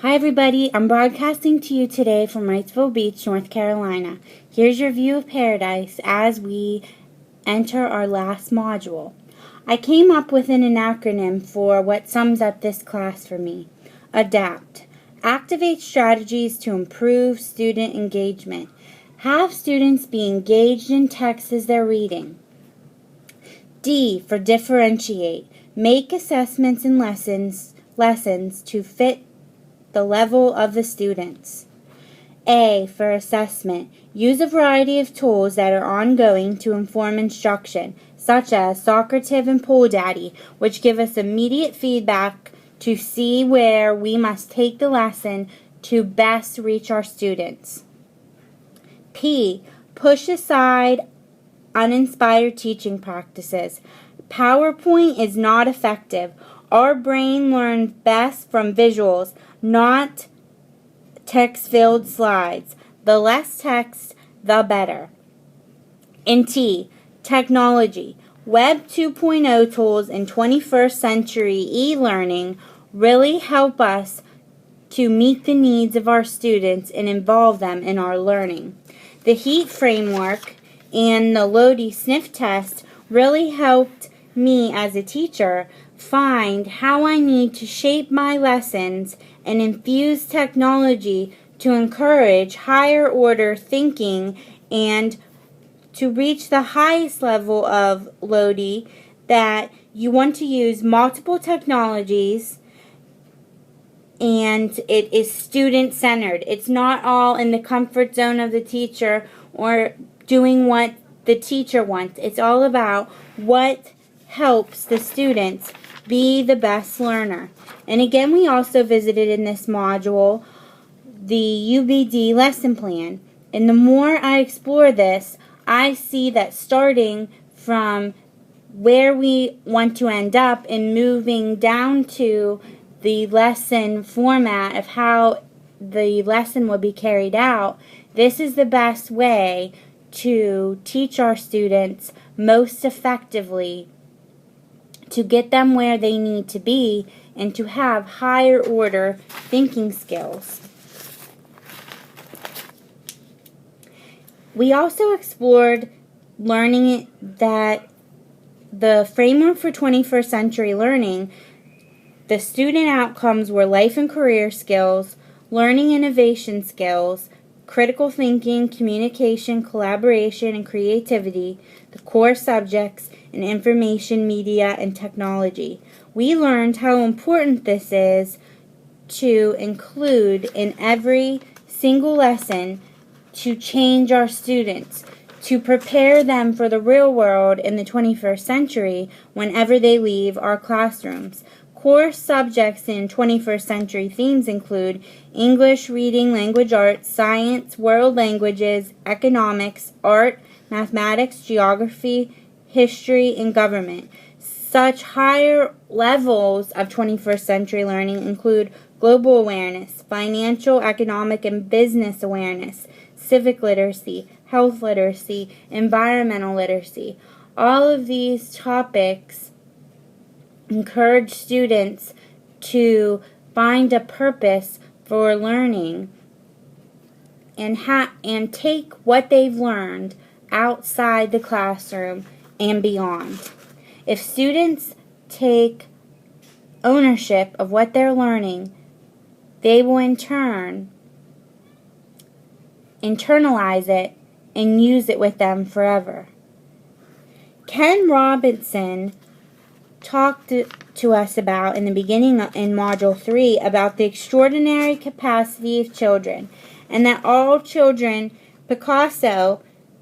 Hi everybody, I'm broadcasting to you today from Wrightsville Beach, North Carolina. Here's your view of paradise as we enter our last module. I came up with an acronym for what sums up this class for me. ADAPT. Activate strategies to improve student engagement. Have students be engaged in text as they're reading. D for differentiate. Make assessments and lessons to fit the level of the students. A for assessment. Use a variety of tools that are ongoing to inform instruction, such as Socrative and PollDaddy, which give us immediate feedback to see where we must take the lesson to best reach our students. P. Push aside uninspired teaching practices. PowerPoint is not effective. Our brain learns best from visuals, not text-filled slides. The less text, the better. And T, technology. Web 2.0 tools in 21st century e-learning really help us to meet the needs of our students and involve them in our learning. The HEAT framework and the Lodi sniff test really helped me as a teacher find how I need to shape my lessons and infuse technology to encourage higher order thinking and to reach the highest level of Lodi, that you want to use multiple technologies and it is student-centered. It's not all in the comfort zone of the teacher or doing what the teacher wants. It's all about what helps the students be the best learner. And again, we also visited in this module the UBD lesson plan. And the more I explore this, I see that starting from where we want to end up and moving down to the lesson format of how the lesson will be carried out, this is the best way to teach our students most effectively, to get them where they need to be, and to have higher order thinking skills. We also explored learning that the framework for 21st century learning, the student outcomes were life and career skills, learning innovation skills, critical thinking, communication, collaboration, and creativity, the core subjects, and information, media, and technology. We learned how important this is to include in every single lesson to change our students, to prepare them for the real world in the 21st century whenever they leave our classrooms. Core subjects in 21st century themes include English, reading, language arts, science, world languages, economics, art, mathematics, geography, history, and government. Such higher levels of 21st century learning include global awareness, financial, economic, and business awareness, civic literacy, health literacy, environmental literacy. All of these topics encourage students to find a purpose for learning and take what they've learned outside the classroom and beyond. If students take ownership of what they're learning, they will in turn internalize it and use it with them forever. Ken Robinson talked to us about in the beginning in Module 3 about the extraordinary capacity of children, and that all children,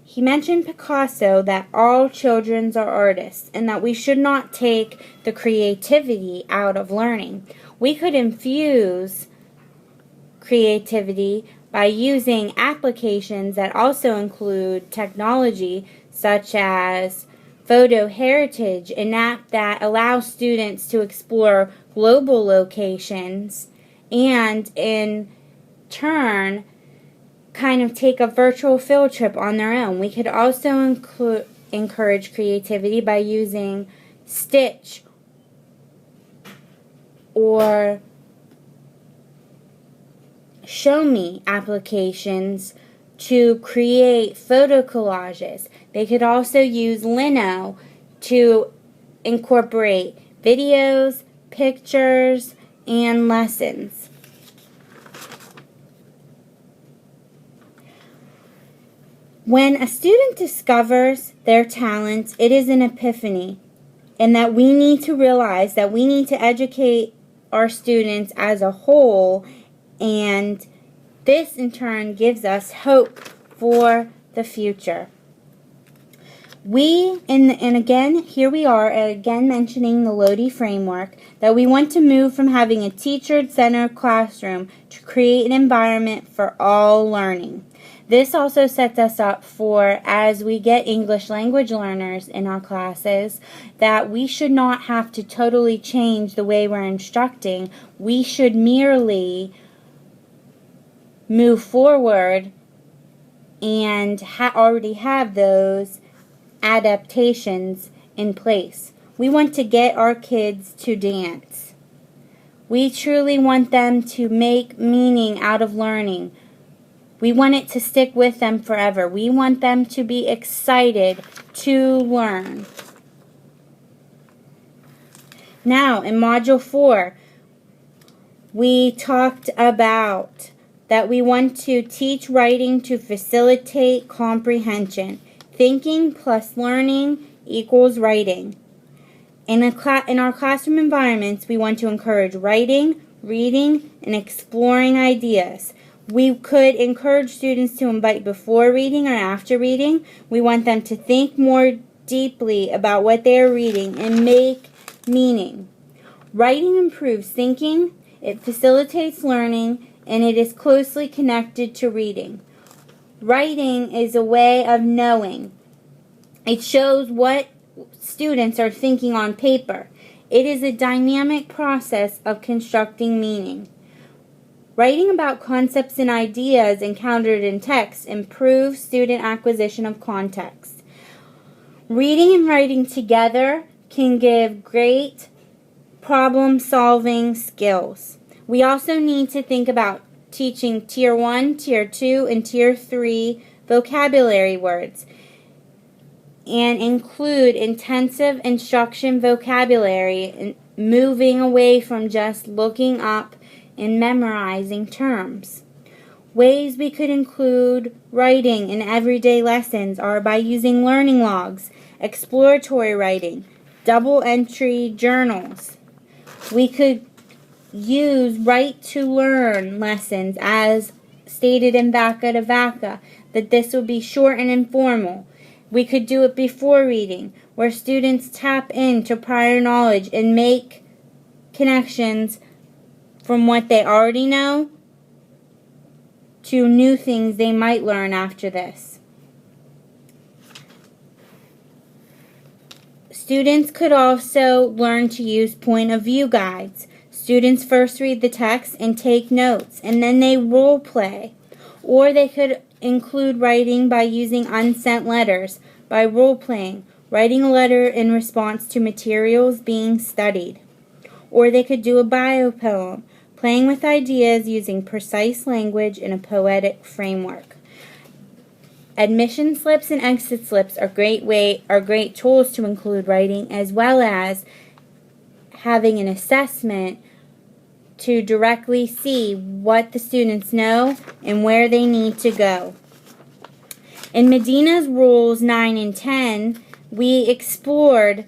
he mentioned Picasso, that all children are artists, and that we should not take the creativity out of learning. We could infuse creativity by using applications that also include technology, such as Photo Heritage, an app that allows students to explore global locations and in turn kind of take a virtual field trip on their own. We could also encourage creativity by using Stitch or show me applications to create photo collages. They could also use Lino to incorporate videos, pictures, and lessons. When a student discovers their talents, it is an epiphany, and that we need to realize that we need to educate our students as a whole, and this in turn gives us hope for the future. And again, here we are, again mentioning the Lodi framework, that we want to move from having a teacher-centered classroom to create an environment for all learning. This also sets us up for, as we get English language learners in our classes, that we should not have to totally change the way we're instructing. We should merely move forward and already have those adaptations in place. We want to get our kids to dance. We truly want them to make meaning out of learning. We want it to stick with them forever. We want them to be excited to learn. Now, in Module 4, we talked about that we want to teach writing to facilitate comprehension. Thinking plus learning equals writing. In our classroom environments, we want to encourage writing, reading, and exploring ideas. We could encourage students to invite before reading or after reading. We want them to think more deeply about what they are reading and make meaning. Writing improves thinking, it facilitates learning, and it is closely connected to reading. Writing is a way of knowing. It shows what students are thinking on paper. It is a dynamic process of constructing meaning. Writing about concepts and ideas encountered in text improves student acquisition of context. Reading and writing together can give great problem-solving skills. We also need to think about teaching Tier 1, Tier 2, and Tier 3 vocabulary words, and include intensive instruction vocabulary and moving away from just looking up and memorizing terms. Ways we could include writing in everyday lessons are by using learning logs, exploratory writing, double entry journals. We could use Write to Learn lessons as stated in VACA to VACA, that this would be short and informal. We could do it before reading, where students tap into prior knowledge and make connections from what they already know to new things they might learn after this. Students could also learn to use point of view guides. Students first read the text and take notes, and then they role play. Or they could include writing by using unsent letters, by role playing, writing a letter in response to materials being studied. Or they could do a bio poem, playing with ideas using precise language in a poetic framework. Admission slips and exit slips are great tools to include writing, as well as having an assessment to directly see what the students know and where they need to go. In Medina's Rules 9 and 10, we explored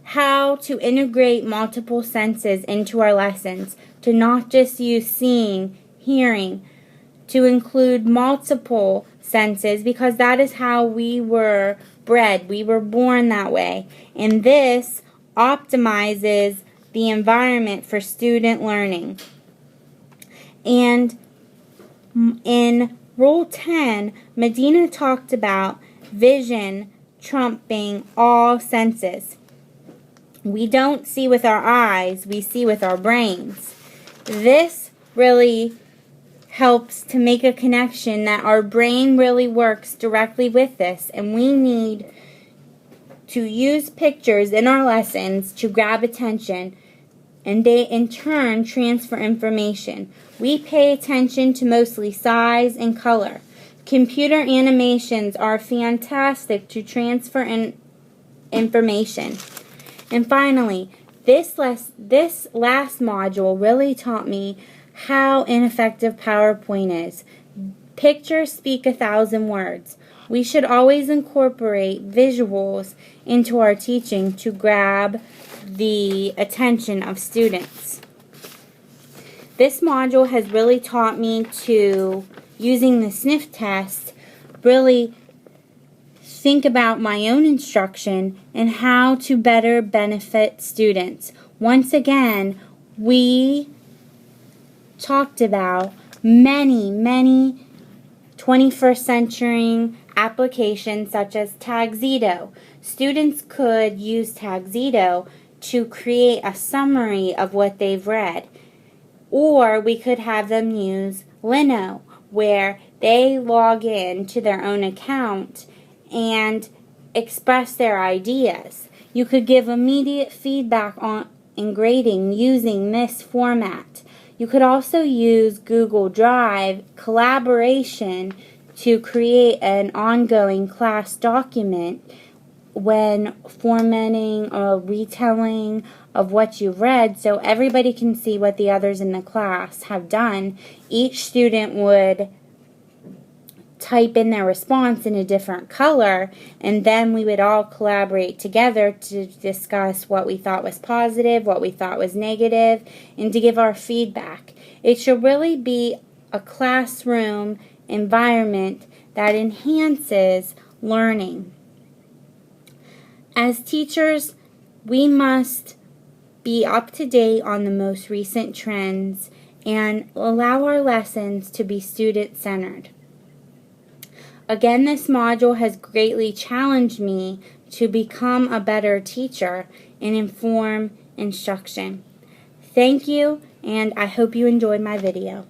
how to integrate multiple senses into our lessons, to not just use seeing, hearing, to include multiple senses, because that is how we were bred. We were born that way. And this optimizes the environment for student learning. And in Rule 10, Medina talked about vision trumping all senses. We don't see with our eyes, we see with our brains. This really helps to make a connection that our brain really works directly with this, and we need to use pictures in our lessons to grab attention and they in turn transfer information. We pay attention to mostly size and color. Computer animations are fantastic to transfer information. And finally, this last module really taught me how ineffective PowerPoint is. Pictures speak 1,000 words. We should always incorporate visuals into our teaching to grab the attention of students. This module has really taught me to, using the sniff test, really think about my own instruction and how to better benefit students. Once again, we talked about many 21st century applications such as Tagxedo. Students could use Tagxedo to create a summary of what they've read. Or we could have them use Lino, where they log in to their own account and express their ideas. You could give immediate feedback in grading using this format. You could also use Google Drive collaboration to create an ongoing class document when formatting or retelling of what you've read, so everybody can see what the others in the class have done. Each student would type in their response in a different color, and then we would all collaborate together to discuss what we thought was positive, what we thought was negative, and to give our feedback. It should really be a classroom environment that enhances learning. As teachers, we must be up to date on the most recent trends and allow our lessons to be student-centered. Again, this module has greatly challenged me to become a better teacher and inform instruction. Thank you, and I hope you enjoyed my video.